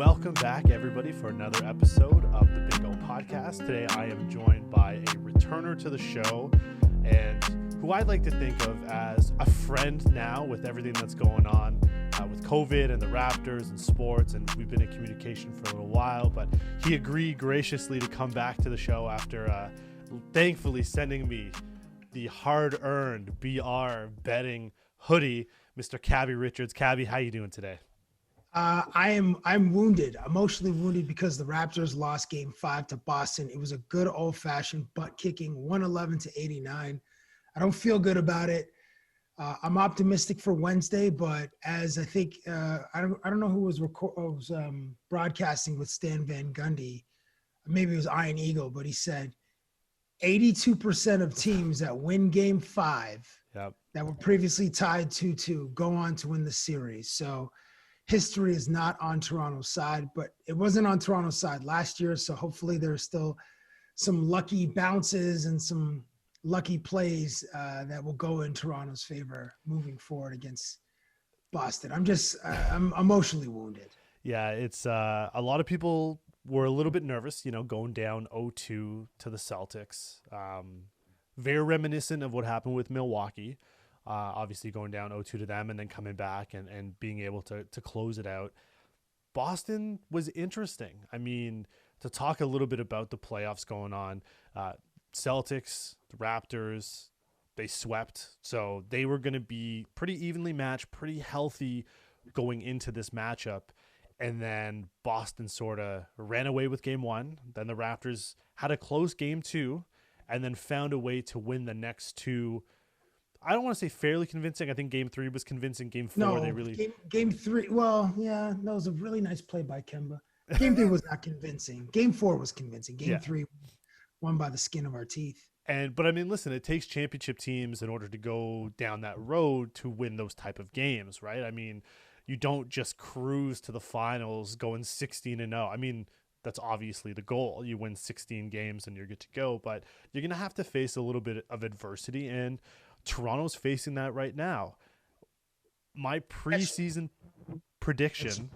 Welcome back, everybody, for another episode of the Big O Podcast. Today, I am joined by a returner to the show, and who I'd like to think of as a friend now with everything that's going on with COVID and the Raptors and sports, and we've been in communication for a little while, but he agreed graciously to come back to the show after thankfully sending me the hard-earned BR betting hoodie, Mr. Cabbie Richards. Cabbie, how you doing today? I'm wounded, emotionally wounded, because the Raptors lost Game 5 to Boston. It was a good old-fashioned butt-kicking, 111-89. I don't feel good about it. I'm optimistic for Wednesday, but as I think I don't know who was broadcasting with Stan Van Gundy. Maybe it was Iron Eagle, but he said 82% of teams that win Game 5 that were previously tied 2-2 go on to win the series. So history is not on Toronto's side, but it wasn't on Toronto's side last year. So hopefully there's still some lucky bounces and some lucky plays that will go in Toronto's favor moving forward against Boston. I'm emotionally wounded. Yeah, it's a lot of people were a little bit nervous, going down 0-2 to the Celtics. Very reminiscent of what happened with Milwaukee. Obviously going down 0-2 to them and then coming back and being able to close it out. Boston was interesting. I mean, to talk a little bit about the playoffs going on, Celtics, the Raptors, they swept. So they were going to be pretty evenly matched, pretty healthy going into this matchup. And then Boston sort of ran away with Game 1. Then the Raptors had a close Game 2 and then found a way to win the next two. I don't want to say fairly convincing. I think Game 3 was convincing. Game 4, Game 3. Well, yeah, that was a really nice play by Kemba. Game 3 was not convincing. Game 4 was convincing. Game 3 won by the skin of our teeth. But I mean, listen, it takes championship teams in order to go down that road to win those type of games, right? I mean, you don't just cruise to the finals going 16-0. I mean, that's obviously the goal. You win 16 games and you're good to go, but you're going to have to face a little bit of adversity, and Toronto's facing that right now. My preseason prediction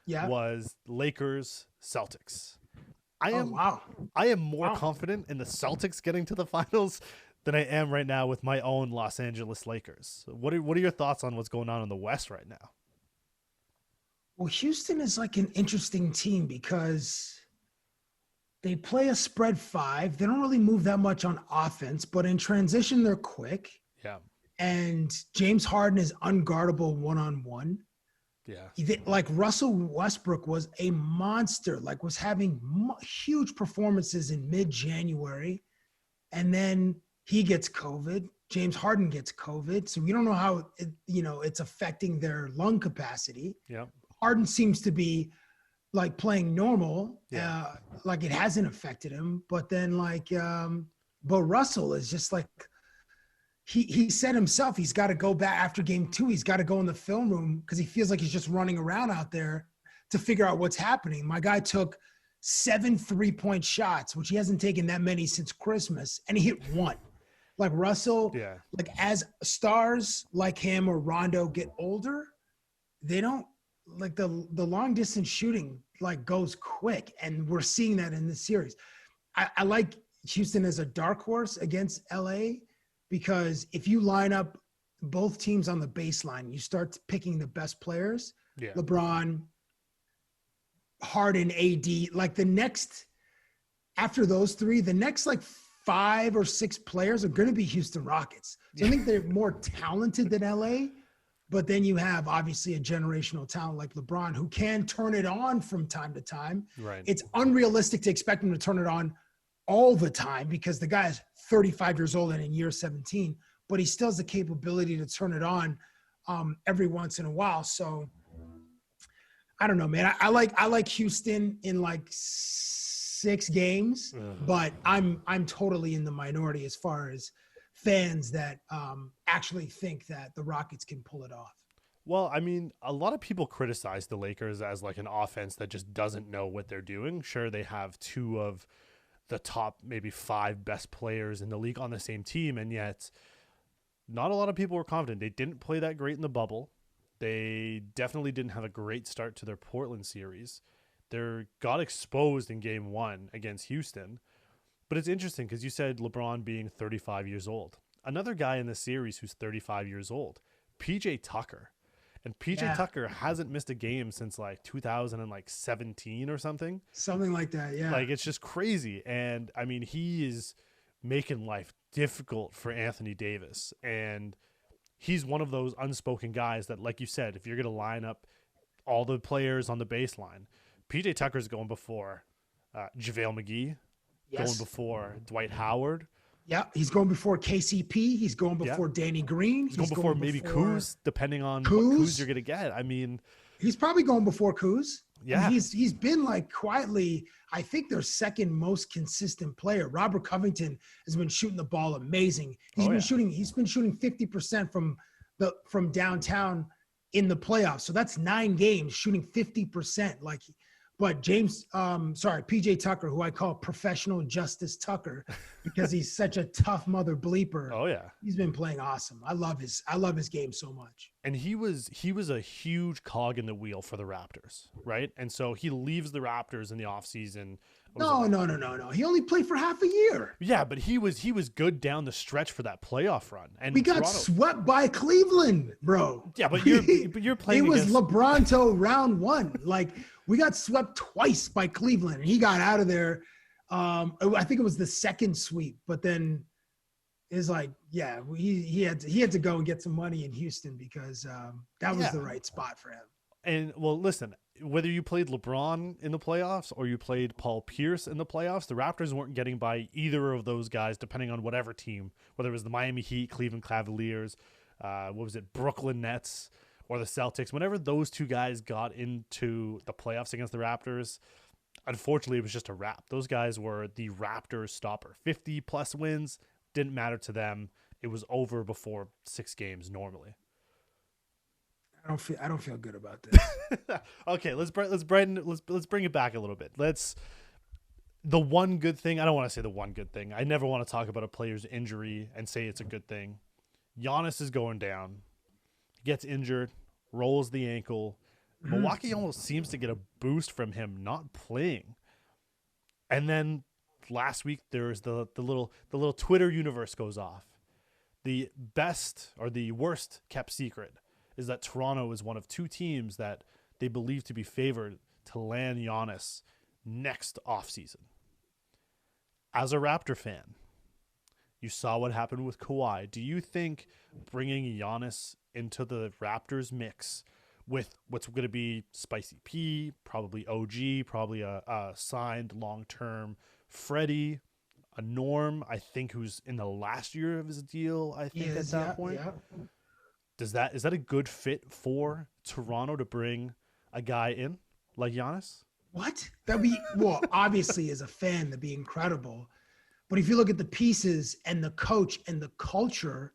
was Lakers Celtics. I am more confident in the Celtics getting to the finals than I am right now with my own Los Angeles Lakers. What are your thoughts on what's going on in the West right now? Well, Houston is like an interesting team because they play a spread 5. They don't really move that much on offense, but in transition, they're quick. Yeah. And James Harden is unguardable one-on-one. Yeah. Like Russell Westbrook was a monster, like was having huge performances in mid-January. And then he gets COVID. James Harden gets COVID. So we don't know how, it's affecting their lung capacity. Yeah. Harden seems to be like playing normal. Like it hasn't affected him. But then but Russell is just like, He said himself he's got to go back after Game 2. He's got to go in the film room because he feels like he's just running around out there to figure out what's happening. My guy took 7 3-point shots, which he hasn't taken that many since Christmas, and he hit 1. Like Russell, like as stars like him or Rondo get older, they don't like the long distance shooting like goes quick, and we're seeing that in this series. I like Houston as a dark horse against LA. Because if you line up both teams on the baseline, you start picking the best players, LeBron, Harden, AD, like after those 3, the next like 5 or 6 players are going to be Houston Rockets. So I think they're more talented than LA, but then you have obviously a generational talent like LeBron who can turn it on from time to time. Right. It's unrealistic to expect him to turn it on all the time because the guy is 35 years old and in year 17, but he still has the capability to turn it on every once in a while. So I don't know, man. I like Houston in like 6 games, but I'm totally in the minority as far as fans that actually think that the Rockets can pull it off. Well, I mean, a lot of people criticize the Lakers as like an offense that just doesn't know what they're doing. Sure, they have 2 of the top maybe 5 best players in the league on the same team, and yet not a lot of people were confident. They didn't play that great in the bubble. They definitely didn't have a great start to their Portland series. They got exposed in game 1 against Houston. But it's interesting because you said LeBron being 35 years old. Another guy in the series who's 35 years old, PJ Tucker. And PJ Tucker hasn't missed a game since like 2017 or something. Something like that, yeah. Like, it's just crazy. And I mean, he is making life difficult for Anthony Davis. And he's one of those unspoken guys that, like you said, if you're going to line up all the players on the baseline, PJ Tucker's going before JaVale McGee, going before Dwight Howard. Yeah, he's going before KCP. He's going before Danny Green. He's going before maybe Kuz, depending on what Kuz you're going to get. I mean, he's probably going before Kuz. Yeah. And he's been like quietly, I think their second most consistent player. Robert Covington has been shooting the ball amazing. He's been shooting 50% from downtown in the playoffs. So that's 9 games shooting 50%. But PJ Tucker, who I call Professional Justice Tucker, because he's such a tough mother bleeper. Oh yeah, he's been playing awesome. I love his game so much. And he was a huge cog in the wheel for the Raptors, right? And so he leaves the Raptors in the offseason. No. He only played for half a year. Yeah, but he was good down the stretch for that playoff run. And we got swept by Cleveland, bro. Yeah, but you're playing. It was LeBronto round 1. Like, we got swept twice by Cleveland, and he got out of there. I think it was the second sweep, but then it's like, yeah, he had to go and get some money in Houston because that was the right spot for him. And well, listen, whether you played LeBron in the playoffs or you played Paul Pierce in the playoffs, the Raptors weren't getting by either of those guys, depending on whatever team, whether it was the Miami Heat, Cleveland Cavaliers, Brooklyn Nets, or the Celtics. Whenever those two guys got into the playoffs against the Raptors, unfortunately, it was just a wrap. Those guys were the Raptors stopper. 50-plus wins didn't matter to them. It was over before 6 games normally. I don't feel good about this. Okay, let's bring it back a little bit. The one good thing. I don't want to say the one good thing. I never want to talk about a player's injury and say it's a good thing. Giannis is going down. He gets injured, rolls the ankle. Milwaukee almost seems to get a boost from him not playing. And then last week there's the little Twitter universe goes off. The best or the worst kept secret is that Toronto is one of 2 teams that they believe to be favored to land Giannis next offseason. As a Raptor fan, you saw what happened with Kawhi. Do you think bringing Giannis into the Raptors mix with what's going to be Spicy P, probably OG, probably a signed long-term Freddie, a Norm, I think, who's in the last year of his deal, I think, at that point. Yeah. Is that a good fit for Toronto to bring a guy in like Giannis? What? That'd be, well, obviously as a fan, that'd be incredible. But if you look at the pieces and the coach and the culture,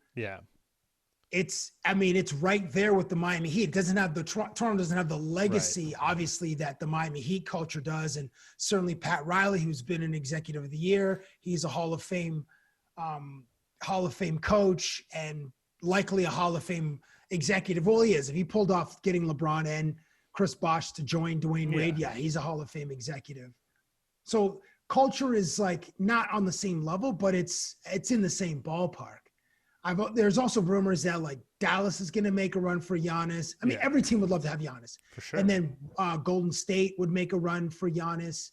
it's right there with the Miami Heat. It doesn't have Toronto doesn't have the legacy, obviously, that the Miami Heat culture does. And certainly Pat Riley, who's been an executive of the year, he's a Hall of Fame coach and likely a Hall of Fame executive. Well, he is. If he pulled off getting LeBron and Chris Bosh to join Dwayne Wade, he's a Hall of Fame executive. So culture is like not on the same level, but it's in the same ballpark. There's also rumors that like Dallas is going to make a run for Giannis. I mean, every team would love to have Giannis. For sure. And then Golden State would make a run for Giannis.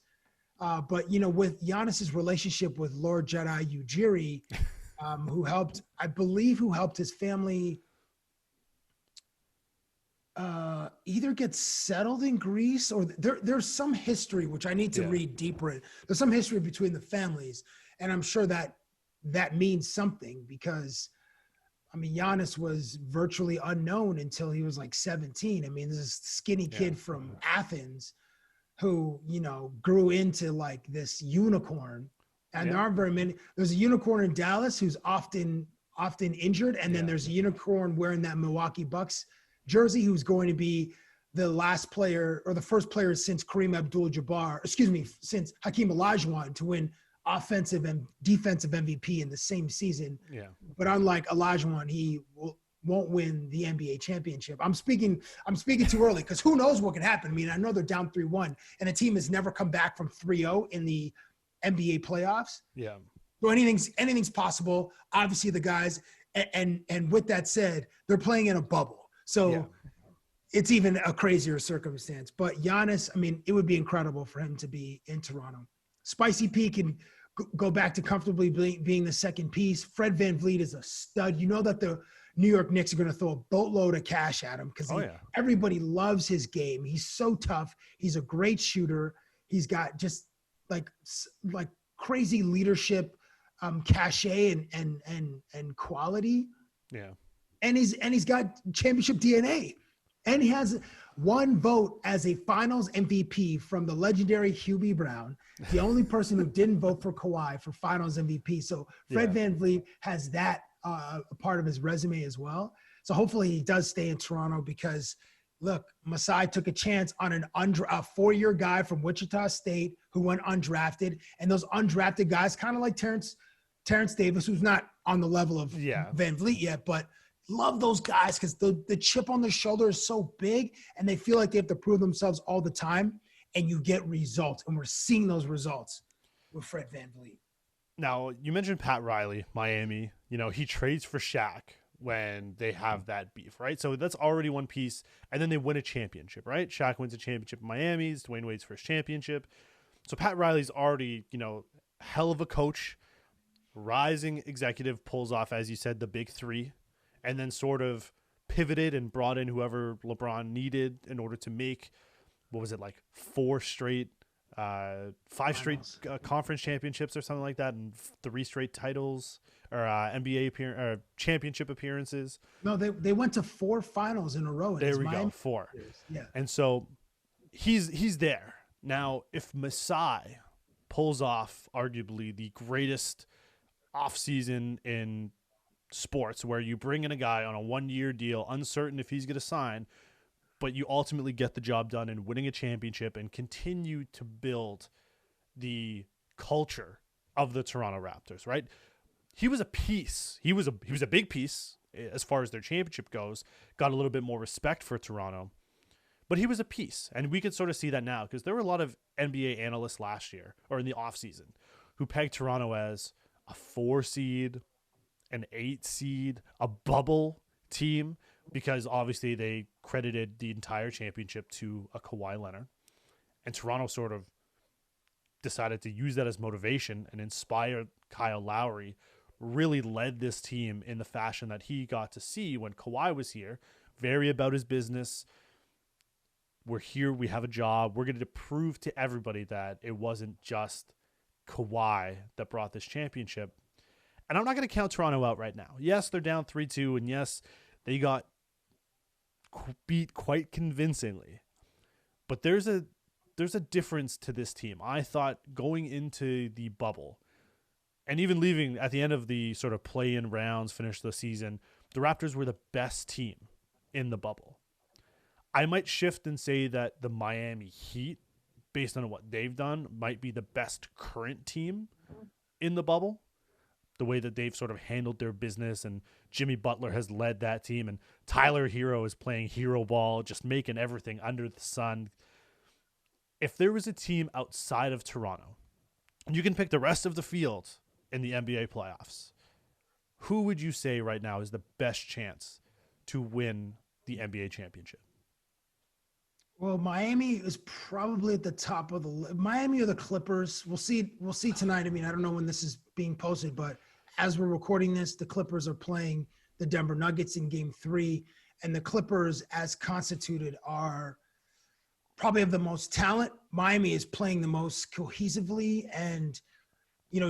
But, with Giannis's relationship with Lord Jedi Ujiri, who helped his family either get settled in Greece or there's some history, which I need to read deeper in. There's some history between the families. And I'm sure that means something because, I mean, Giannis was virtually unknown until he was like 17. I mean, this skinny kid from Athens who, grew into like this unicorn. And there aren't very many. There's a unicorn in Dallas who's often injured. And then there's a unicorn wearing that Milwaukee Bucks jersey who's going to be the last player or the first player since since Hakeem Olajuwon to win offensive and defensive MVP in the same season. Yeah. But unlike Olajuwon, he will won't win the NBA championship. I'm speaking too early because who knows what can happen. I mean, I know they're down 3-1 and a team has never come back from 3-0 in the NBA playoffs. Yeah. So anything's possible. Obviously the guys, and with that said, they're playing in a bubble. So it's even a crazier circumstance. But Giannis, I mean, it would be incredible for him to be in Toronto. Spicy P can go back to comfortably being the second piece. Fred VanVleet is a stud. You know that the New York Knicks are going to throw a boatload of cash at him because everybody loves his game. He's so tough. He's a great shooter. He's got just like crazy leadership, cachet and quality. Yeah. And he's got championship DNA. And he has one vote as a finals MVP from the legendary Hubie Brown, the only person who didn't vote for Kawhi for finals MVP. So Fred VanVleet has that a part of his resume as well. So hopefully he does stay in Toronto because, look, Masai took a chance on a 4-year guy from Wichita State who went undrafted. And those undrafted guys, kind of like Terrence Davis, who's not on the level of VanVleet yet, but love those guys because the chip on their shoulder is so big and they feel like they have to prove themselves all the time, and you get results. And we're seeing those results with Fred VanVleet. Now, you mentioned Pat Riley, Miami. You know, he trades for Shaq when they have that beef, right? So that's already one piece. And then they win a championship, right? Shaq wins a championship in Miami. It's Dwayne Wade's first championship. So Pat Riley's already, hell of a coach, rising executive, pulls off, as you said, the big three, and then sort of pivoted and brought in whoever LeBron needed in order to make, 5 straight conference championships or something like that, and 3 straight titles or NBA championship appearances. No, they went to 4 finals in a row. There we go, 4. Yeah. And so he's there. Now, if Masai pulls off arguably the greatest offseason in sports, where you bring in a guy on a 1-year deal, uncertain if he's going to sign, but you ultimately get the job done in winning a championship and continue to build the culture of the Toronto Raptors, right? He was a piece. He was a big piece as far as their championship goes, got a little bit more respect for Toronto, but he was a piece. And we could sort of see that now because there were a lot of NBA analysts last year or in the offseason who pegged Toronto as a 4 seed, an 8 seed, a bubble team, because obviously they credited the entire championship to a Kawhi Leonard. And Toronto sort of decided to use that as motivation and inspire Kyle Lowry, really led this team in the fashion that he got to see when Kawhi was here. Very about his business. We're here. We have a job. We're going to prove to everybody that it wasn't just Kawhi that brought this championship. And I'm not going to count Toronto out right now. Yes, they're down 3-2, and yes, they got beat quite convincingly. But there's a difference to this team. I thought going into the bubble and even leaving at the end of the sort of play-in rounds, finish the season, the Raptors were the best team in the bubble. I might shift and say that the Miami Heat, based on what they've done, might be the best current team in the bubble. The way that they've sort of handled their business, and Jimmy Butler has led that team, and Tyler Hero is playing hero ball, just making everything under the sun. If there was a team outside of Toronto, and you can pick the rest of the field in the NBA playoffs, who would you say right now is the best chance to win the NBA championship? Well, Miami is probably at the top of the list. Miami or the Clippers. We'll see tonight. I mean, I don't know when this is being posted, but as we're recording this, the Clippers are playing the Denver Nuggets in Game 3, and the Clippers, as constituted, are probably have the most talent. Miami is playing the most cohesively, and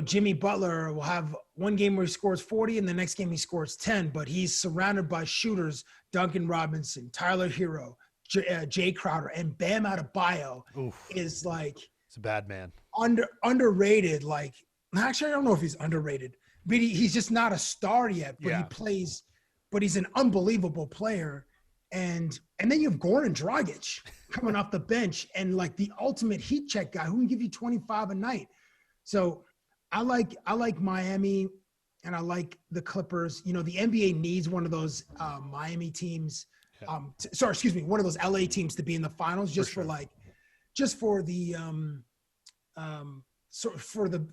Jimmy Butler will have one game where he scores 40, and the next game he scores 10, but he's surrounded by shooters: Duncan Robinson, Tyler Hero, Jay Crowder, and Bam Adebayo. Is like, it's a bad man. Underrated. Like, actually, I don't know if he's underrated, but he's just not a star yet. But he plays, but he's an unbelievable player. And then you have Goran Dragic coming off the bench, and like the ultimate heat check guy who can give you 25 a night. So I like Miami. and I like the Clippers. You know, the NBA needs one of those Miami teams. Yeah, One of those LA teams to be in the finals just for sure. like, just for the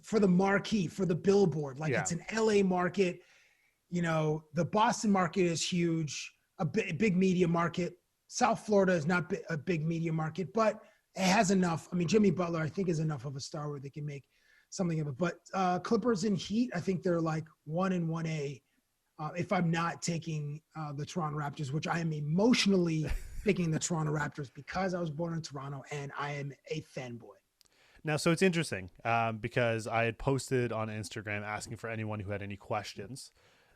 for the marquee, for the billboard. Like Yeah. it's an LA market. You know, the Boston market is huge, big media market. South Florida is not a big media market, but it has enough. I mean, Jimmy Butler, I think, is enough of a star where they can make something of it. But Clippers and Heat, I think they're like 1 and 1A. If I'm not taking the Toronto Raptors, which I am emotionally picking the Toronto Raptors because I was born in Toronto and I am a fanboy. Now, so it's interesting because I had posted on Instagram asking for anyone who had any questions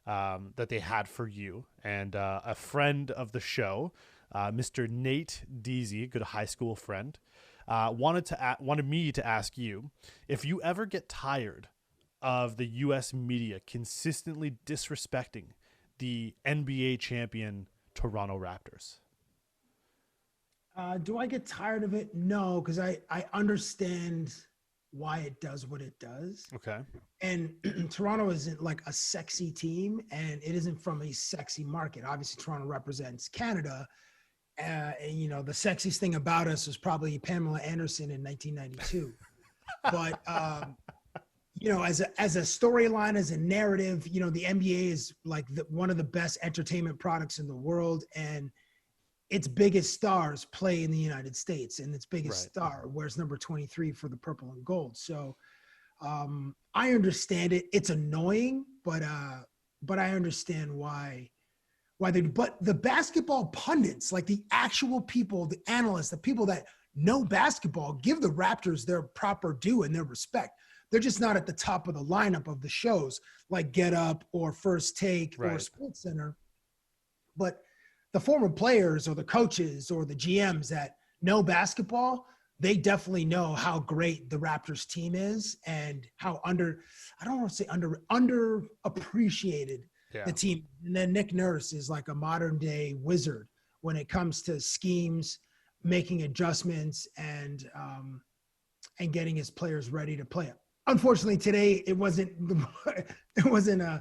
that they had for you. And a friend of the show, Mr. Nate Deasy, good high school friend, wanted me to ask you if you ever get tired of the U.S. media consistently disrespecting the NBA champion Toronto Raptors. Do I get tired of it? No, because I understand why it does what it does. Okay. And Toronto isn't like a sexy team, and it isn't from a sexy market. Obviously, Toronto represents Canada. And, you know, the sexiest thing about us was probably Pamela Anderson in 1992. But, you know, as a storyline, as a narrative, you know, the NBA is like one of the best entertainment products in the world. And its biggest stars play in the United States, and its biggest star wears number 23 for the purple and gold. So I understand it. It's annoying, but I understand why they, but the basketball pundits, like the actual people, the analysts, the people that know basketball, give the Raptors their proper due and their respect. They're just not at the top of the lineup of the shows like Get Up or First Take or SportsCenter. But the former players or the coaches or the GMs that know basketball, they definitely know how great the Raptors team is and how I don't want to say underappreciated the team. And then Nick Nurse is like a modern day wizard when it comes to schemes, making adjustments, and getting his players ready to play. Unfortunately, today it wasn't a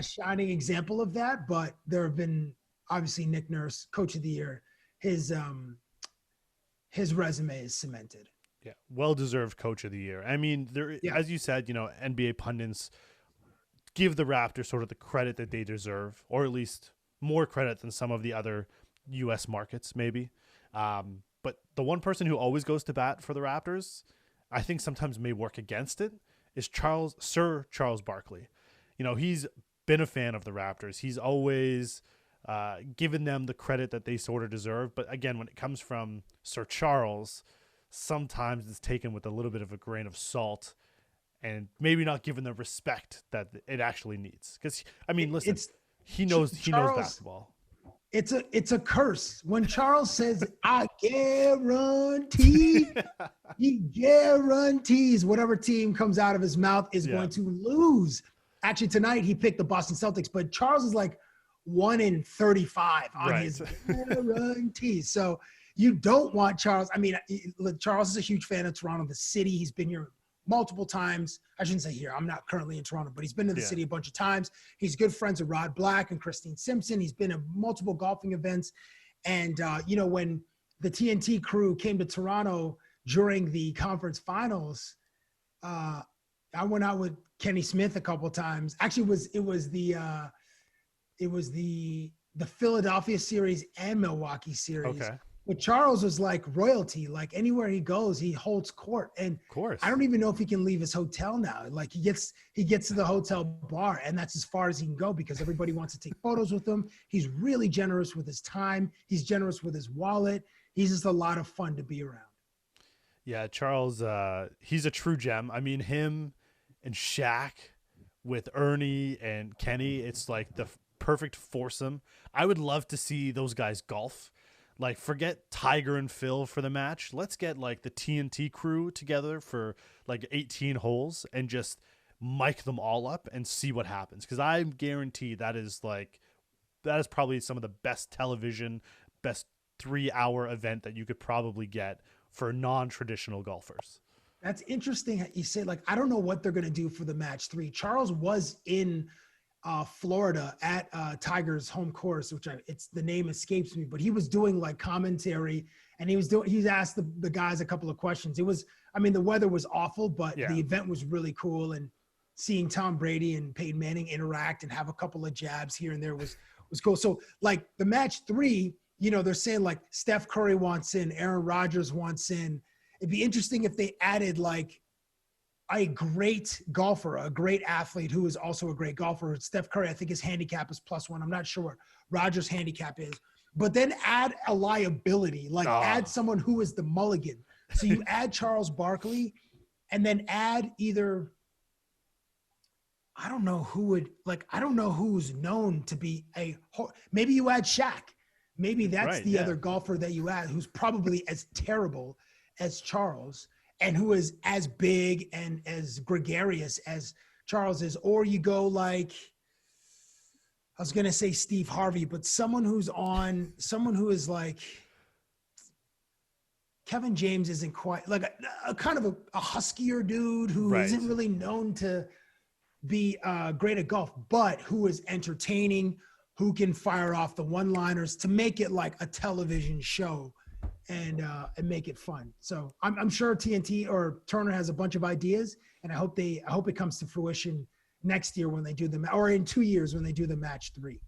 shining example of that, but there have been, obviously, Nick Nurse, Coach of the Year, his resume is cemented. Yeah, well-deserved Coach of the Year. I mean, as you said, you know, NBA pundits give the Raptors sort of the credit that they deserve, or at least more credit than some of the other U.S. markets, maybe. But the one person who always goes to bat for the Raptors, I think sometimes may work against it, is Sir Charles Barkley. You know, he's been a fan of the Raptors. He's always given them the credit that they sort of deserve. But again, when it comes from Sir Charles, sometimes it's taken with a little bit of a grain of salt and maybe not given the respect that it actually needs. Because, I mean, listen, he knows basketball. It's a curse. When Charles says, I guarantee, he guarantees whatever team comes out of his mouth is going to lose. Actually, tonight he picked the Boston Celtics, but Charles is like 1 in 35 on his guarantees. So you don't want Charles. I mean, Charles is a huge fan of Toronto, the city. He's been here multiple times. I shouldn't say here. I'm not currently in Toronto, but he's been to the city a bunch of times. He's good friends with Rod Black and Christine Simpson. He's been at multiple golfing events. And, you know, when the TNT crew came to Toronto during the conference finals, I went out with Kenny Smith a couple of times. Actually, it was the Philadelphia series and Milwaukee series. Okay. But Charles was like royalty. Like anywhere he goes, he holds court. And of course, I don't even know if he can leave his hotel now. Like he gets to the hotel bar, and that's as far as he can go because everybody wants to take photos with him. He's really generous with his time. He's generous with his wallet. He's just a lot of fun to be around. Yeah, Charles, he's a true gem. I mean, him and Shaq with Ernie and Kenny, it's like the perfect foursome. I would love to see those guys golf. Like, forget Tiger and Phil for the match. Let's get, like, the TNT crew together for, like, 18 holes and just mic them all up and see what happens. Because I guarantee that is probably some of the best television, best 3-hour event that you could probably get for non-traditional golfers. That's interesting. You say, like, I don't know what they're going to do for the match 3. Charles was in Florida at Tiger's home course, which it's the name escapes me, but he was doing like commentary, and he's asked the guys a couple of questions. I mean, the weather was awful, but the event was really cool, and seeing Tom Brady and Peyton Manning interact and have a couple of jabs here and there was cool. So like the match 3, they're saying like Steph Curry wants in, Aaron Rodgers wants in. It'd be interesting if they added like a great golfer, a great athlete who is also a great golfer. Steph Curry, I think his handicap is +1. I'm not sure what Rodgers' handicap is. But then add a liability, like add someone who is the mulligan. So you add Charles Barkley, and then add either, I don't know who's known to be maybe you add Shaq. Maybe that's the other golfer that you add who's probably as terrible as Charles and who is as big and as gregarious as Charles is. Or you go like, I was going to say Steve Harvey, but someone who is like, Kevin James isn't quite like a kind of a huskier dude who isn't really known to be great at golf, but who is entertaining, who can fire off the one-liners to make it like a television show and make it fun. So I'm sure TNT or Turner has a bunch of ideas, and I hope it comes to fruition next year when they do or in 2 years when they do the match 3.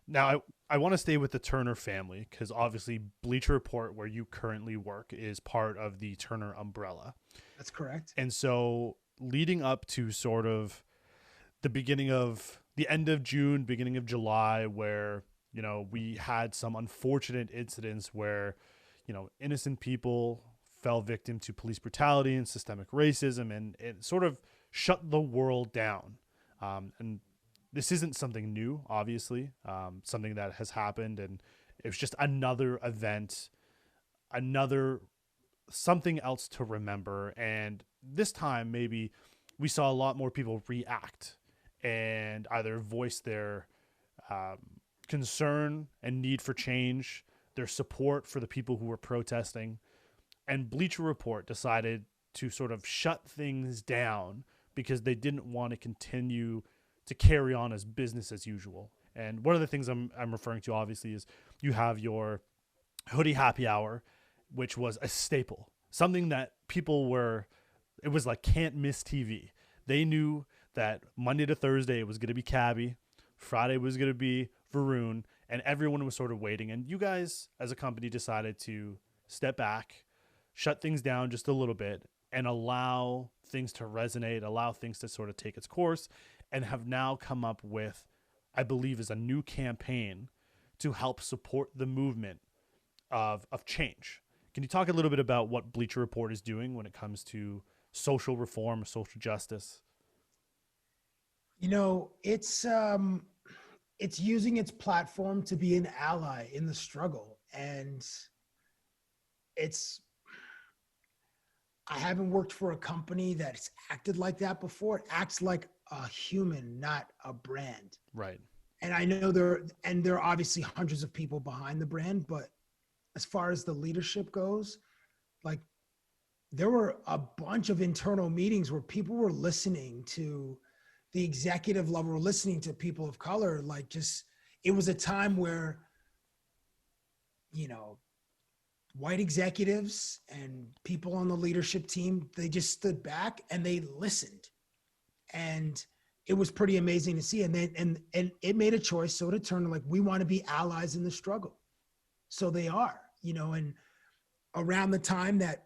Now, I want to stay with the Turner family because obviously Bleacher Report, where you currently work, is part of the Turner umbrella. That's correct. And so leading up to sort of the end of June, beginning of July, where, we had some unfortunate incidents where, innocent people fell victim to police brutality and systemic racism, and it sort of shut the world down. And this isn't something new, obviously, something that has happened, and it was just another event, something else to remember. And this time, maybe we saw a lot more people react and either voice their concern and need for change, their support for the people who were protesting. And Bleacher Report decided to sort of shut things down because they didn't want to continue to carry on as business as usual. And one of the things I'm referring to, obviously, is you have your hoodie happy hour, which was a staple, something that it was like can't miss TV. They knew that Monday to Thursday it was going to be Cabbie, Friday was going to be Varun, and everyone was sort of waiting. And you guys, as a company, decided to step back, shut things down just a little bit, and allow things to resonate, allow things to sort of take its course, and have now come up with, I believe, is a new campaign to help support the movement of change. Can you talk a little bit about what Bleacher Report is doing when it comes to social reform, social justice? It's using its platform to be an ally in the struggle. And I haven't worked for a company that's acted like that before. It acts like a human, not a brand. Right. And I know there are obviously hundreds of people behind the brand, but as far as the leadership goes, like there were a bunch of internal meetings where people were listening to the executive level, listening to people of color. Like it was a time where, white executives and people on the leadership team, they just stood back and they listened. And it was pretty amazing to see. And it made a choice. So to turn like, we want to be allies in the struggle. So they are, and around the time that,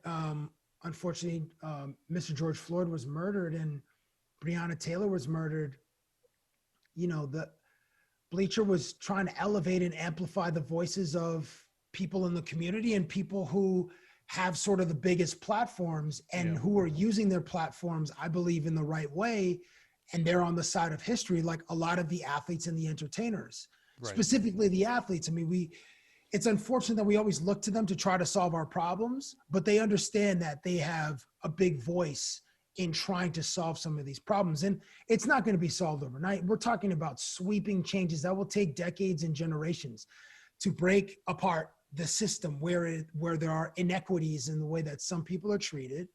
unfortunately, Mr. George Floyd was murdered and Breonna Taylor was murdered, the Bleacher was trying to elevate and amplify the voices of people in the community and people who have sort of the biggest platforms and who are using their platforms, I believe, in the right way. And they're on the side of history, like a lot of the athletes and the entertainers, specifically the athletes. I mean, it's unfortunate that we always look to them to try to solve our problems, but they understand that they have a big voice in trying to solve some of these problems. And it's not going to be solved overnight. We're talking about sweeping changes that will take decades and generations to break apart the system where there are inequities in the way that some people are treated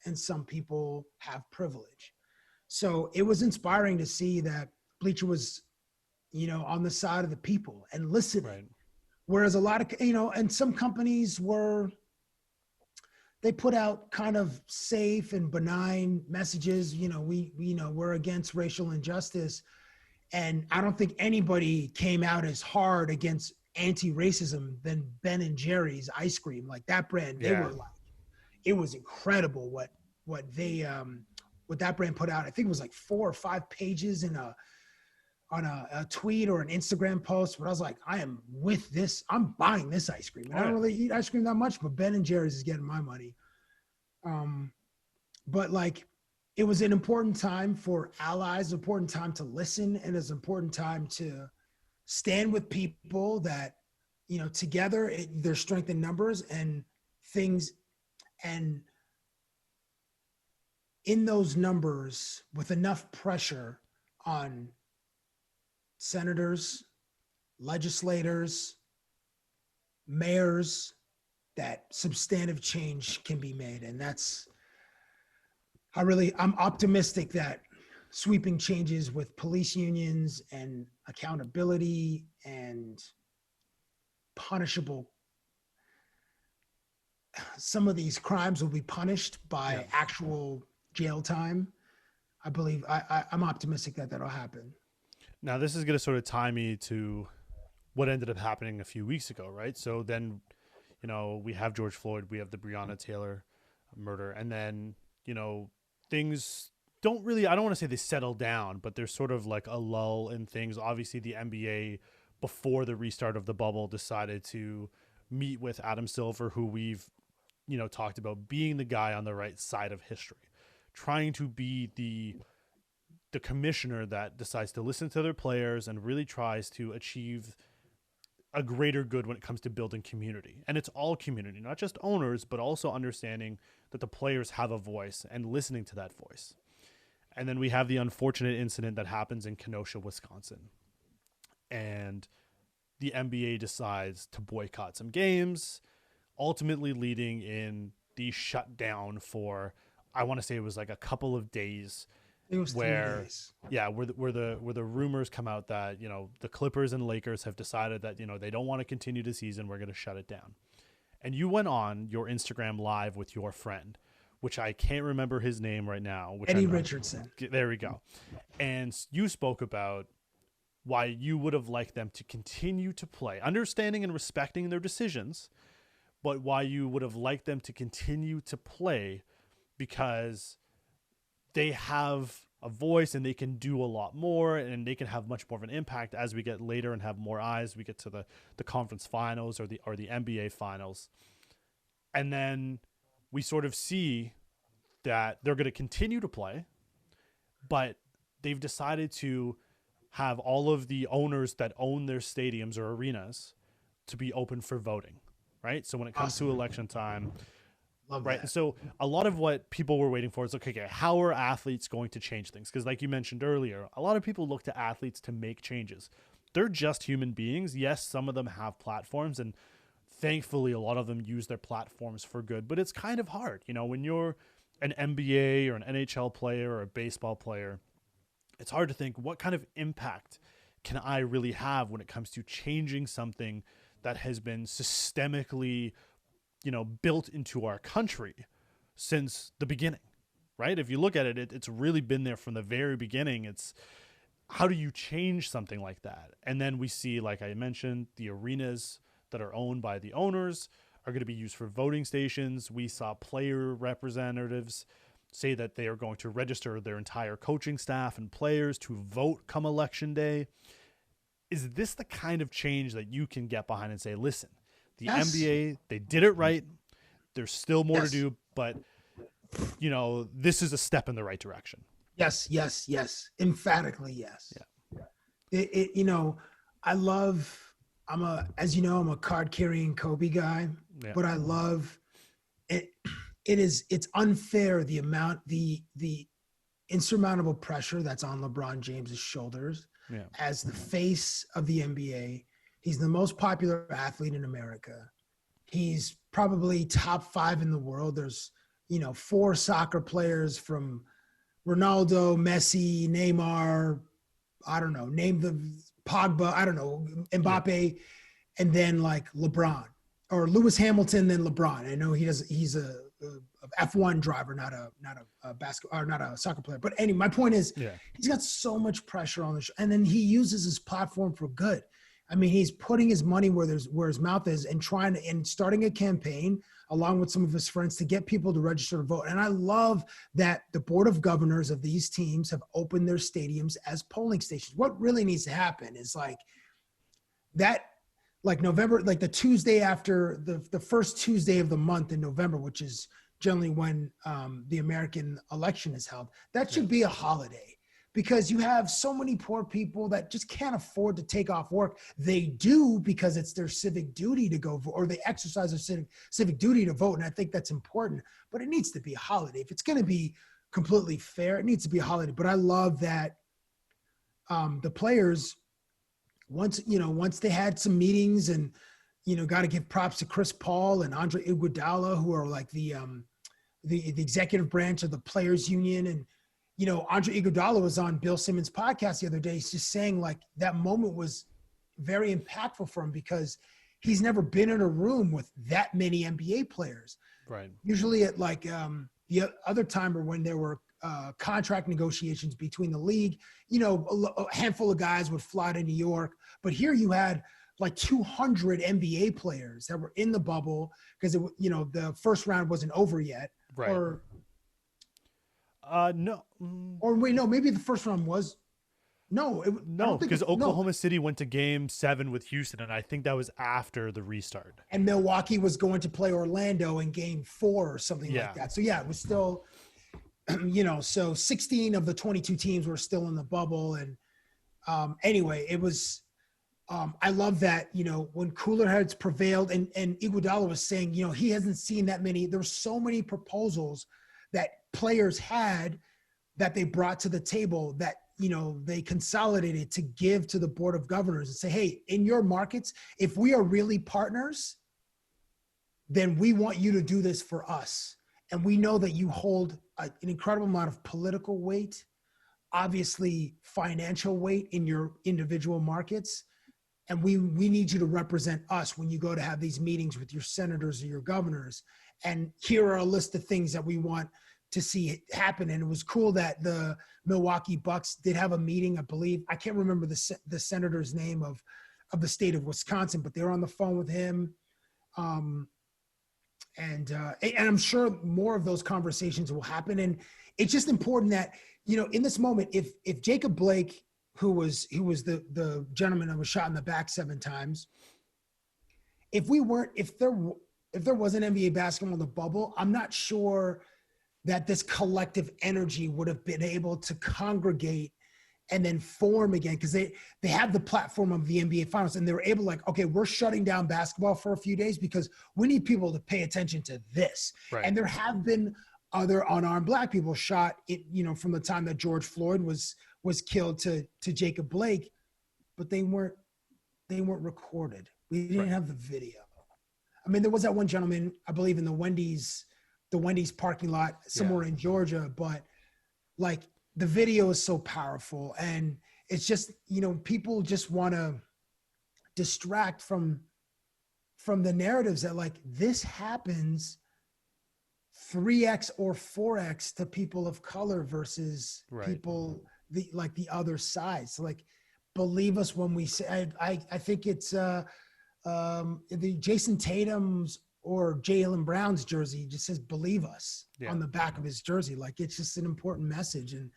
and some people have privilege. So it was inspiring to see that Bleacher was on the side of the people and listening. Right. Whereas a lot of, and some companies they put out kind of safe and benign messages. We're against racial injustice. And I don't think anybody came out as hard against anti-racism than Ben and Jerry's ice cream. Like that brand, they were like, it was incredible what that brand put out. I think it was like 4 or 5 pages on a tweet or an Instagram post. But I was like, I am with this. I'm buying this ice cream. And I don't really eat ice cream that much, but Ben and Jerry's is getting my money. But like, it was an important time for allies, important time to listen, and it's an important time to stand with people that, together, there's strength in numbers and things. And in those numbers, with enough pressure on senators, legislators, mayors, that substantive change can be made. And I'm optimistic that sweeping changes with police unions and accountability and punishable, some of these crimes will be punished by actual jail time. I believe I'm optimistic that that'll happen. Now, this is going to sort of tie me to what ended up happening a few weeks ago, right? So then, we have George Floyd, we have the Breonna Taylor murder, and then, things don't really, I don't want to say they settle down, but there's sort of like a lull in things. Obviously, the NBA, before the restart of the bubble, decided to meet with Adam Silver, who we've, talked about being the guy on the right side of history, trying to be the commissioner that decides to listen to their players and really tries to achieve a greater good when it comes to building community. And it's all community, not just owners, but also understanding that the players have a voice and listening to that voice. And then we have the unfortunate incident that happens in Kenosha, Wisconsin. And the NBA decides to boycott some games, ultimately leading in the shutdown for, I want to say it was like a couple of days. It was 3 days. Yeah, where the rumors come out that, the Clippers and Lakers have decided that, they don't want to continue the season. We're going to shut it down. And you went on your Instagram live with your friend, which I can't remember his name right now. Eddie Richardson. There we go. And you spoke about why you would have liked them to continue to play, understanding and respecting their decisions, but why you would have liked them to continue to play because they have a voice and they can do a lot more and they can have much more of an impact as we get later and have more eyes. We get to the conference finals or the NBA finals. And then we sort of see that they're going to continue to play, but they've decided to have all of the owners that own their stadiums or arenas to be open for voting, right? So when it comes to election time, Love right. that. So a lot of what people were waiting for is, okay, how are athletes going to change things? Because like you mentioned earlier, a lot of people look to athletes to make changes. They're just human beings. Yes, some of them have platforms, and thankfully a lot of them use their platforms for good. But it's kind of hard, when you're an NBA or an NHL player or a baseball player, it's hard to think, what kind of impact can I really have when it comes to changing something that has been systemically built into our country since the beginning, right? If you look at it, it's really been there from the very beginning. It's how do you change something like that? And then we see, like I mentioned, the arenas that are owned by the owners are going to be used for voting stations. We saw player representatives say that they are going to register their entire coaching staff and players to vote come election day. Is this the kind of change that you can get behind and say, listen, the NBA, they did it right. There's still more to do, but this is a step in the right direction. Yes. Emphatically, yes. Yeah. I'm a card carrying Kobe guy, but I love it. It's unfair the insurmountable pressure that's on LeBron James's shoulders as the face of the NBA. He's the most popular athlete in America. He's probably top 5 in the world. There's, 4 soccer players from Ronaldo, Messi, Neymar. I don't know, name the Pogba, I don't know, Mbappe, and then like LeBron or Lewis Hamilton, then LeBron. I know he's a F1 driver, not a basketball or not a soccer player. But anyway, my point is he's got so much pressure on the show, and then he uses his platform for good. I mean, he's putting his money where his mouth is and starting a campaign along with some of his friends to get people to register to vote. And I love that the board of governors of these teams have opened their stadiums as polling stations. What really needs to happen is like that, like November, like the Tuesday after the first Tuesday of the month in November, which is generally when the American election is held, that should be a holiday. Because you have so many poor people that just can't afford to take off work. They do because it's their civic duty to go vote, or they exercise their civic duty to vote. And I think that's important, but it needs to be a holiday. If it's going to be completely fair, it needs to be a holiday. But I love that the players, once they had some meetings and, got to give props to Chris Paul and Andre Iguodala, who are like the executive branch of the players union. And, Andre Iguodala was on Bill Simmons' podcast the other day. He's just saying like that moment was very impactful for him because he's never been in a room with that many NBA players. Right. Usually at like the other time or when there were contract negotiations between the league, a handful of guys would fly to New York. But here you had like 200 NBA players that were in the bubble because the first round wasn't over yet. Right. No. Or wait, no, maybe the first round was. No, because Oklahoma City went to Game 7 with Houston, and I think that was after the restart. And Milwaukee was going to play Orlando in Game 4 or something like that. So yeah, it was still, so 16 of the 22 teams were still in the bubble. And anyway, it was. I love that, when cooler heads prevailed and Iguodala was saying, he hasn't seen that many. There were so many proposals that players had that they brought to the table that, they consolidated to give to the board of governors and say, hey, in your markets, if we are really partners, then we want you to do this for us. And we know that you hold an incredible amount of political weight, obviously financial weight in your individual markets. And we need you to represent us when you go to have these meetings with your senators or your governors. And here are a list of things that we want to see happen. And it was cool that the Milwaukee Bucks did have a meeting, I believe. I can't remember the senator's name of the state of Wisconsin, but they were on the phone with him. And I'm sure more of those conversations will happen. And it's just important that, in this moment, if Jacob Blake, who was the gentleman that was shot in the back 7 times, if there wasn't NBA basketball in the bubble, I'm not sure that this collective energy would have been able to congregate and then form again, because they have the platform of the NBA Finals, and they were able like, okay, we're shutting down basketball for a few days because we need people to pay attention to this. Right. And there have been other unarmed black people shot, from the time that George Floyd was killed to Jacob Blake, but they weren't recorded. We didn't have the video. I mean, there was that one gentleman, I believe, in the Wendy's parking lot somewhere in Georgia, but like the video is so powerful, and it's just, people just want to distract from the narratives that like this happens 3x or 4x to people of color versus people the other side. So like, believe us when we say, I think it's the Jason Tatum's or Jaylen Brown's jersey just says, believe us on the back of his jersey. Like, it's just an important message. And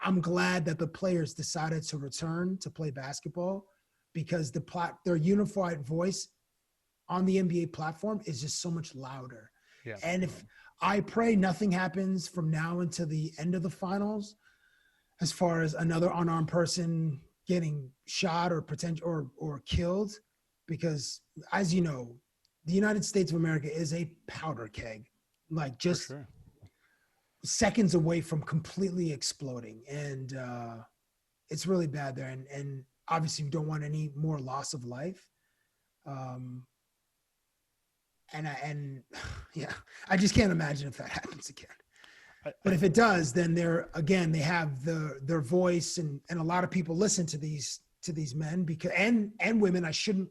I'm glad that the players decided to return to play basketball because their unified voice on the NBA platform is just so much louder. Yeah. And if I pray nothing happens from now until the end of the finals, as far as another unarmed person getting shot or or killed, because as you know, the United States of America is a powder keg, like just seconds away from completely exploding. And it's really bad there. And obviously we don't want any more loss of life. And I just can't imagine if that happens again. But if it does, then they have their voice, and a lot of people listen to these to these men because and women. I shouldn't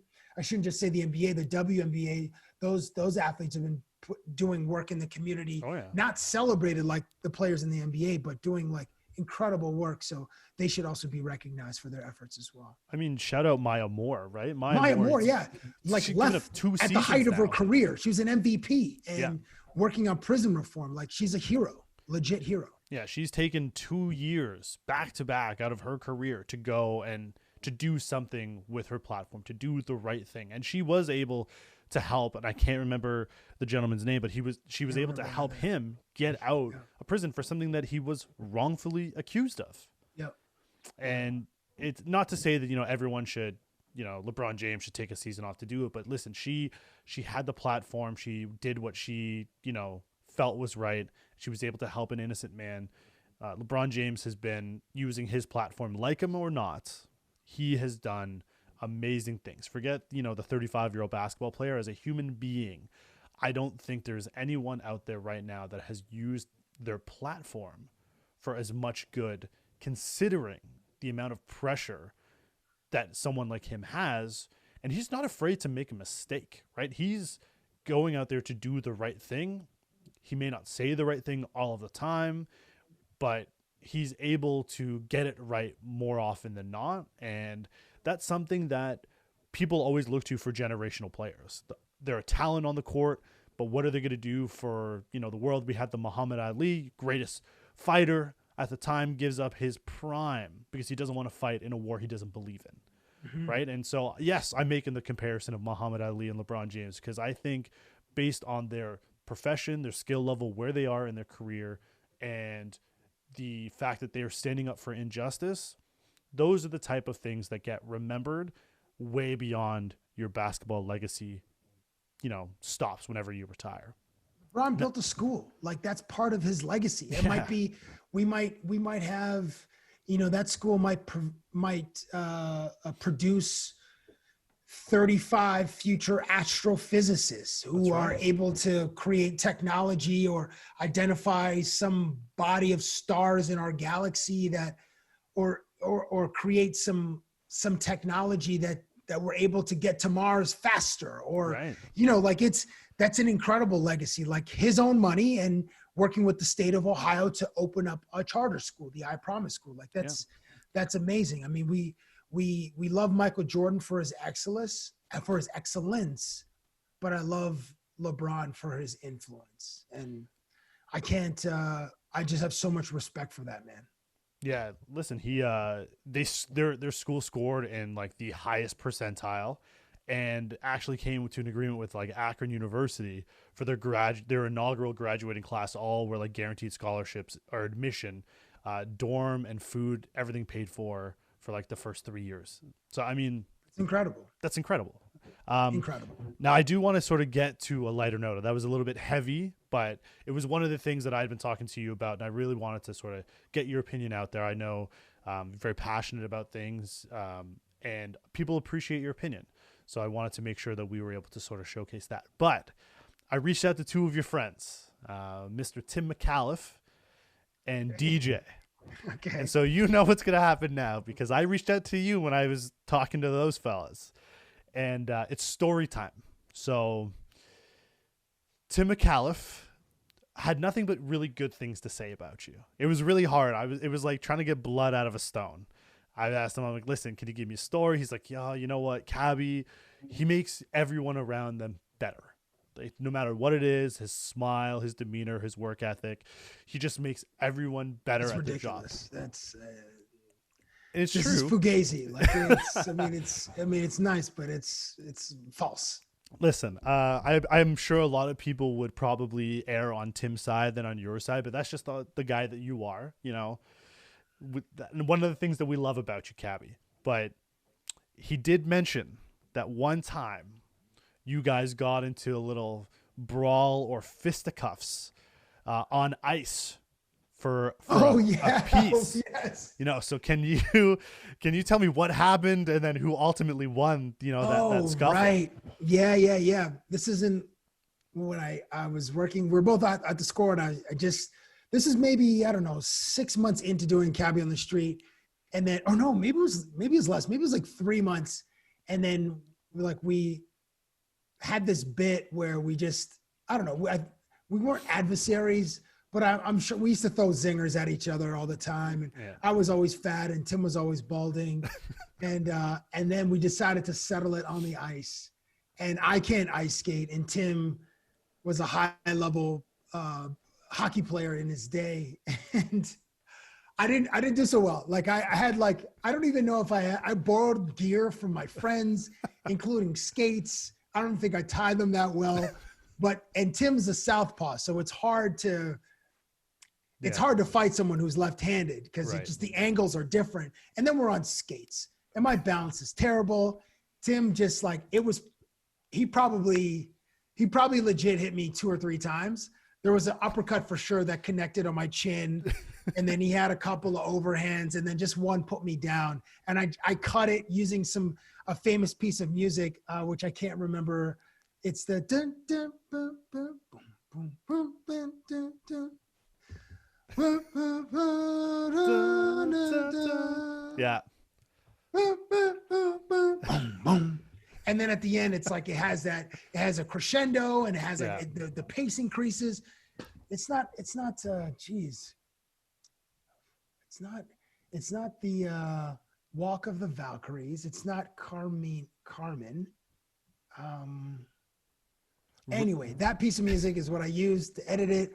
just say the NBA, the WNBA. Those athletes have been doing work in the community, not celebrated like the players in the NBA, but doing like incredible work. So they should also be recognized for their efforts as well. I mean, shout out Maya Moore, right? Maya Moore, yeah. Like left at the height of her career. She was an MVP and working on prison reform. Like she's a hero, legit hero. Yeah, she's taken 2 years back to back out of her career to go and to do something with her platform, to do the right thing. And she was able to help, and I can't remember the gentleman's name, but she was able to help him get out of prison for something that he was wrongfully accused of. Yep. And it's not to say that, you know, everyone should, you know, LeBron James should take a season off to do it, but listen, she had the platform, she did what she, you know, felt was right. She was able to help an innocent man. LeBron James has been using his platform, like him or not. He has done amazing things. Forget, you know, the 35-year-old basketball player. As a human being, I don't think there's anyone out there right now that has used their platform for as much good, considering the amount of pressure that someone like him has. And he's not afraid to make a mistake, right? He's going out there to do the right thing. He may not say the right thing all of the time, but he's able to get it right more often than not. And that's something that people always look to for generational players. They're a talent on the court, but what are they going to do for, you know, the world? We had the Muhammad Ali, greatest fighter at the time, gives up his prime because he doesn't want to fight in a war he doesn't believe in. Right. And so, yes, I'm making the comparison of Muhammad Ali and LeBron James because I think based on their profession, their skill level, where they are in their career, and the fact that they are standing up for injustice, those are the type of things that get remembered way beyond your basketball legacy, you know, stops whenever you retire. Ron built a school. Like that's part of his legacy. It might be, we might have, you know, that school might produce 35 future astrophysicists who are able to create technology or identify some body of stars in our galaxy that, or create some technology that we're able to get to Mars faster, or, you know, like that's an incredible legacy, like his own money and working with the state of Ohio to open up a charter school, the I Promise School. Like that's amazing. I mean, we love Michael Jordan for his excellence, but I love LeBron for his influence. And I can't, I just have so much respect for that man. Yeah, listen, their school scored in like the highest percentile, and actually came to an agreement with like Akron University for their inaugural graduating class. All were like guaranteed scholarships or admission, dorm and food, everything paid for like the first 3 years. So I mean, it's incredible. That's incredible. Incredible. Now I do want to sort of get to a lighter note. That was a little bit heavy, but it was one of the things that I'd been talking to you about, and I really wanted to sort of get your opinion out there. I know you're very passionate about things, and people appreciate your opinion. So I wanted to make sure that we were able to sort of showcase that. But I reached out to two of your friends, Mr. Tim McAuliffe and DJ. Okay. And so you know what's going to happen now, because I reached out to you when I was talking to those fellas. And it's story time. So Tim McAuliffe had nothing but really good things to say about you. It was really hard. It was like trying to get blood out of a stone. I asked him, I'm like, listen, can you give me a story? He's like, yeah, you know what, Cabbie, he makes everyone around them better. Like, no matter what it is, his smile, his demeanor, his work ethic, he just makes everyone better at their job. That's it's this true. Is fugazi. Like it's nice, but it's false. Listen, I'm sure a lot of people would probably err on Tim's side than on your side, but that's just the guy that you are, you know. And one of the things that we love about you, Cabbie. But he did mention that one time you guys got into a little brawl or fisticuffs on ice for a piece. Oh, yes. You know, so can you tell me what happened and then who ultimately won, you know, that scuffle? Right. Yeah. This isn't when I was working. We're both at the Score, and this is maybe, I don't know, 6 months into doing Cabbie on the Street. And then, oh no, maybe it was less. Maybe it was like 3 months. And then we had this bit where we just, I don't know, we weren't adversaries, but I'm sure we used to throw zingers at each other all the time. And I was always fat and Tim was always balding. And then we decided to settle it on the ice. And I can't ice skate. And Tim was a high level hockey player in his day. And I didn't do so well. Like I had I don't even know if I borrowed gear from my friends, including skates. I don't think I tied them that well, and Tim's a southpaw. So it's hard to fight someone who's left-handed because just the angles are different. And then we're on skates and my balance is terrible. Tim just he probably legit hit me 2 or 3 times. There was an uppercut for sure that connected on my chin. And then he had a couple of overhands and then just one put me down. And I cut it using a famous piece of music, which I can't remember. It's the dun, dun, boom, boom, boom, boom, boom, dun, dun. Yeah. And then at the end, it's like it has a crescendo and it has the pace increases. It's not the Walk of the Valkyries. It's not Carmen. Anyway, that piece of music is what I used to edit it.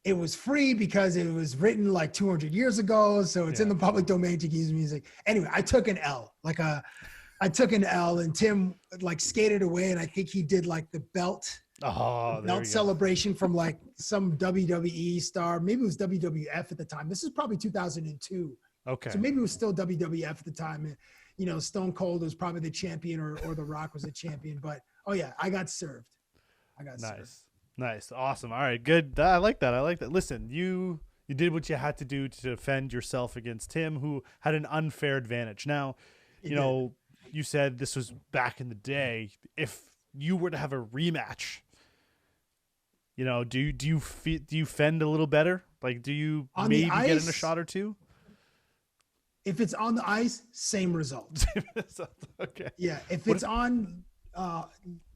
It was free because it was written 200 years ago. So it's in the public domain to use music. Anyway, I took an L, I took an L and Tim skated away. And I think he did the belt celebration from some WWE star. Maybe it was WWF at the time. This is probably 2002. Okay. So maybe it was still WWF at the time. Stone Cold was probably the champion or The Rock was the champion. But, I got served. Nice. Awesome. All right, good. I like that. Listen, you did what you had to do to defend yourself against Tim, who had an unfair advantage. Now, you said this was back in the day. If you were to have a rematch, do you fend a little better? Do you on maybe get in a shot or two? If it's on the ice, same result. Okay. Yeah. If it's on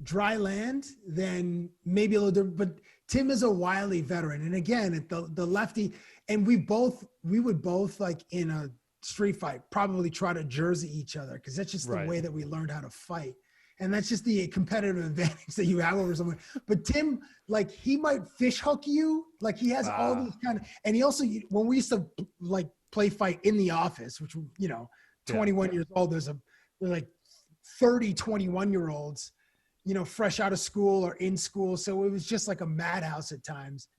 dry land, then maybe a little different. But Tim is a wily veteran. And again, the lefty, and we would both in a street fight probably try to jersey each other because that's just the way that we learned how to fight. And that's just the competitive advantage that you have over someone. But Tim, he might fish hook you. He has all these and he also, when we used to play fight in the office, which, 21 years old, there's 30 21-year-olds, fresh out of school or in school. So it was just a madhouse at times.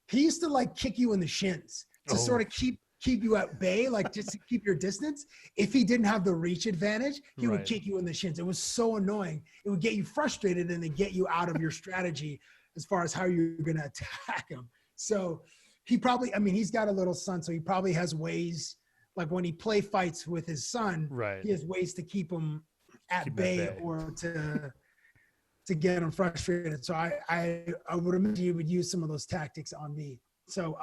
He used to kick you in the shins to sort of keep you at bay, just to keep your distance. If he didn't have the reach advantage, he would kick you in the shins. It was so annoying. It would get you frustrated and then get you out of your strategy as far as how you're going to attack him. So he probably, he's got a little son, so he probably has ways, when he play fights with his son, he has ways to keep him at bay or to get him frustrated. So I would imagine you would use some of those tactics on me. So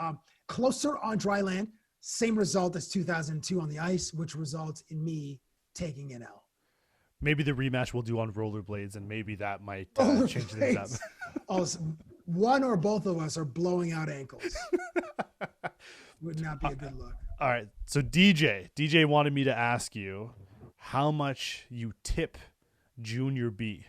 closer on dry land, same result as 2002 on the ice, which results in me taking an L. Maybe the rematch we'll do on rollerblades, and maybe that might change things up. Also, one or both of us are blowing out ankles. Would not be a good look. All right. So DJ wanted me to ask you how much you tip Junior B.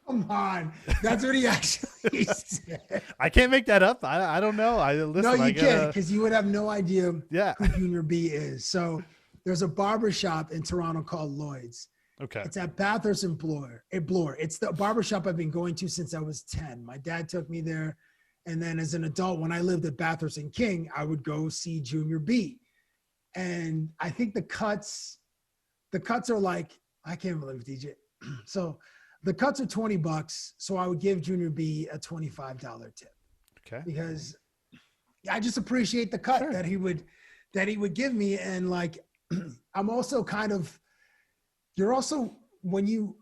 Come on. That's what he actually said. I can't make that up. I don't know. No, you can't, because you would have no idea who Junior B is. So there's a barbershop in Toronto called Lloyd's. Okay. It's at Bathurst and Bloor. It's the barbershop I've been going to since I was 10. My dad took me there. And then as an adult, when I lived at Bathurst and King, I would go see Junior B. And I think the cuts are I can't believe it, DJ. So the cuts are $20. So I would give Junior B a $25 tip. Okay. Because I just appreciate the cut that he would give me. And I'm also you're also, when you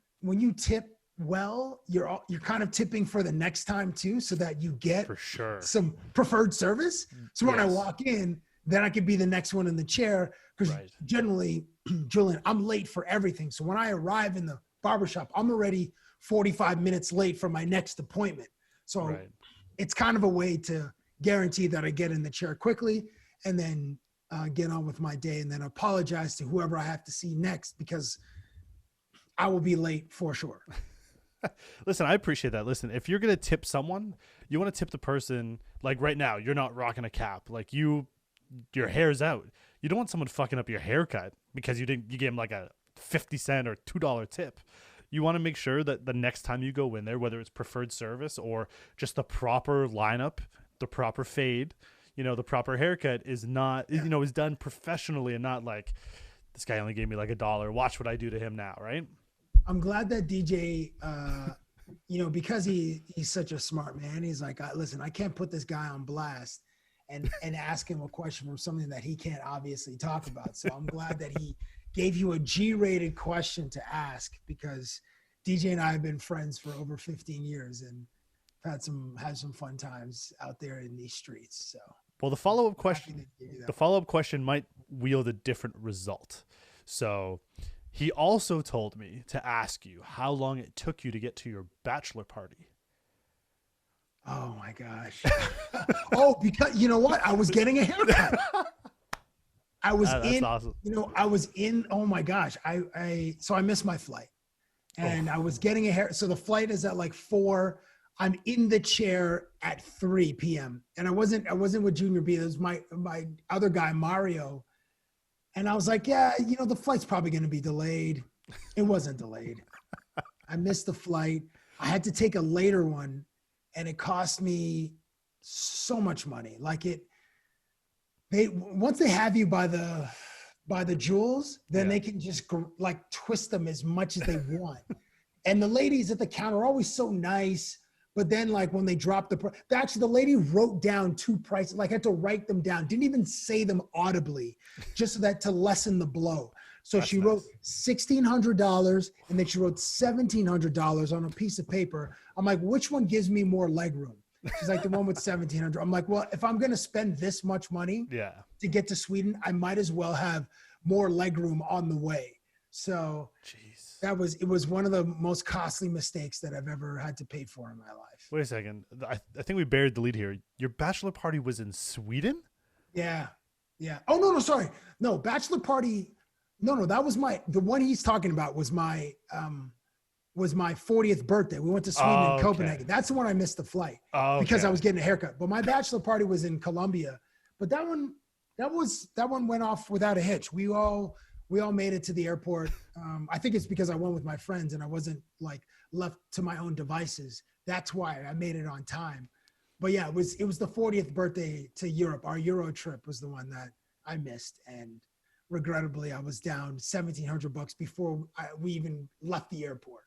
tip well, you're kind of tipping for the next time too, so that you get for sure some preferred service. So when I walk in, then I could be the next one in the chair. Because Right. generally, Julian, I'm late for everything. So when I arrive in the barbershop, I'm already 45 minutes late for my next appointment. So Right. it's kind of a way to guarantee that I get in the chair quickly and then get on with my day, and then apologize to whoever I have to see next, because I will be late for sure. Listen, I appreciate that. Listen, if you're going to tip someone, you want to tip the person, like right now, you're not rocking a cap. Like your hair's out. You don't want someone fucking up your haircut because you gave them like a 50 cent or $2 tip. You want to make sure that the next time you go in there, whether it's preferred service or just the proper lineup, the proper fade, the proper haircut is not, is done professionally and not like, this guy only gave me like $1. Watch what I do to him now, right? I'm glad that DJ, because he's such a smart man. He's like, listen, I can't put this guy on blast and ask him a question from something that he can't obviously talk about. So I'm glad that he gave you a G-rated question to ask, because DJ and I have been friends for over 15 years and had some fun times out there in these streets. So, well, the follow-up question might wield a different result. So he also told me to ask you how long it took you to get to your bachelor party. Oh my gosh. Because you know what? I was getting a haircut. That's awesome. Oh my gosh. So I missed my flight and I was getting a hair. So the flight is at like 4. I'm in the chair at 3 p.m. And I wasn't with Junior B. It was my other guy, Mario. And I was like, yeah, the flight's probably going to be delayed. It wasn't delayed. I missed the flight. I had to take a later one, and it cost me so much money. Like once they have you by the jewels, then they can just like twist them as much as they want. And the ladies at the counter are always so nice. But then, like, when they dropped actually, the lady wrote down 2 prices, like, had to write them down, didn't even say them audibly, just so that to lessen the blow. So That's she wrote $1,600, and then she wrote $1,700 on a piece of paper. I'm like, which one gives me more leg room? She's like, the one with $1,700. I'm like, well, if I'm going to spend this much money to get to Sweden, I might as well have more leg room on the way. So it was one of the most costly mistakes that I've ever had to pay for in my life. Wait a second. I think we buried the lead here. Your bachelor party was in Sweden? Yeah. Oh, no, sorry. No, bachelor party. No, that was the one he's talking about was my 40th birthday. We went to Sweden and Copenhagen. That's the one I missed the flight because I was getting a haircut. But my bachelor party was in Colombia. But that one went off without a hitch. We all made it to the airport. I think it's because I went with my friends and I wasn't like left to my own devices. That's why I made it on time. But yeah, it was the 40th birthday to Europe. Our Euro trip was the one that I missed, and regrettably, I was down $1,700 before we even left the airport.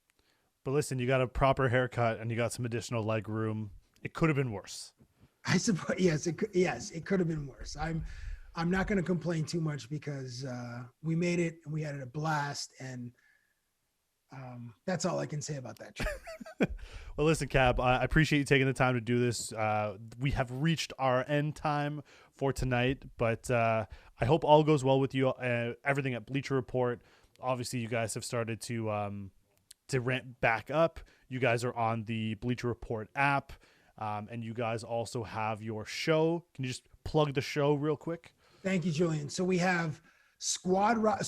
But listen, you got a proper haircut and you got some additional leg room. It could have been worse. I suppose. Yes, it could have been worse. I'm not going to complain too much because we made it and we had a blast, and that's all I can say about that trip. Well, listen, Cab, I appreciate you taking the time to do this. We have reached our end time for tonight, but I hope all goes well with you. Everything at Bleacher Report. Obviously, you guys have started to ramp back up. You guys are on the Bleacher Report app, and you guys also have your show. Can you just plug the show real quick? Thank you, Julian. So we have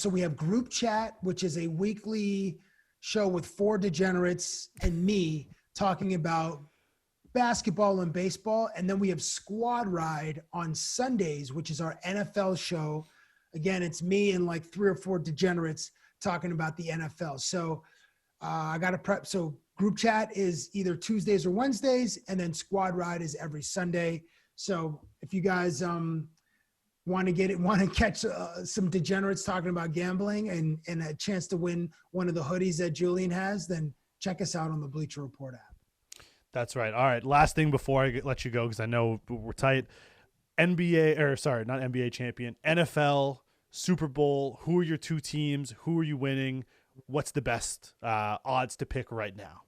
we have Group Chat, which is a weekly show with 4 degenerates and me talking about basketball and baseball. And then we have Squad Ride on Sundays, which is our NFL show. Again, it's me and like 3 or 4 degenerates talking about the NFL. So I got to prep. So Group Chat is either Tuesdays or Wednesdays, and then Squad Ride is every Sunday. So if you guys want to catch some degenerates talking about gambling and a chance to win one of the hoodies that Julian has, then check us out on the Bleacher Report app. That's right. All right. Last thing before I let you go, because I know we're tight. Not NBA champion, NFL, Super Bowl. Who are your 2 teams? Who are you winning? What's the best odds to pick right now?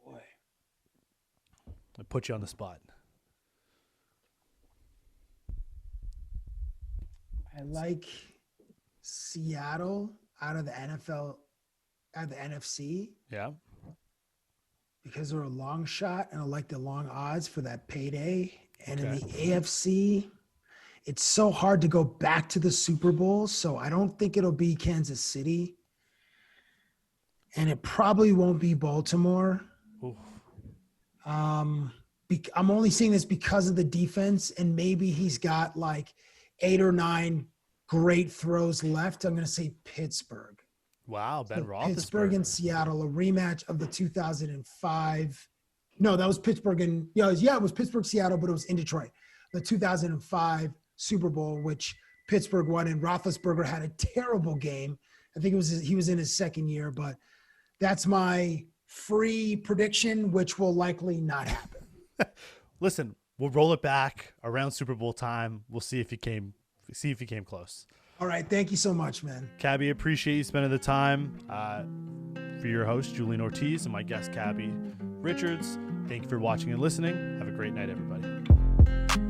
Boy. I put you on the spot. I like Seattle out of the NFL, out of the NFC, Yeah. because they're a long shot and I like the long odds for that payday. And in Okay. the AFC, it's so hard to go back to the Super Bowl. So I don't think it'll be Kansas City. And it probably won't be Baltimore. Ooh. I'm only saying this because of the defense, and maybe he's got like 8 or 9 great throws left. I'm going to say Pittsburgh. Wow, Ben So Pittsburgh and Roethlisberger. Seattle, a rematch of the 2005. No, that was Pittsburgh and it was Pittsburgh, Seattle, but it was in Detroit. The 2005 Super Bowl, which Pittsburgh won, and Roethlisberger had a terrible game. I think he was in his second year, but that's my free prediction, which will likely not happen. Listen, we'll roll it back around Super Bowl time. We'll see if he came close. All right. Thank you so much, man. Cabbie, appreciate you spending the time. For your host, Julian Ortiz, and my guest, Cabbie Richards, thank you for watching and listening. Have a great night, everybody.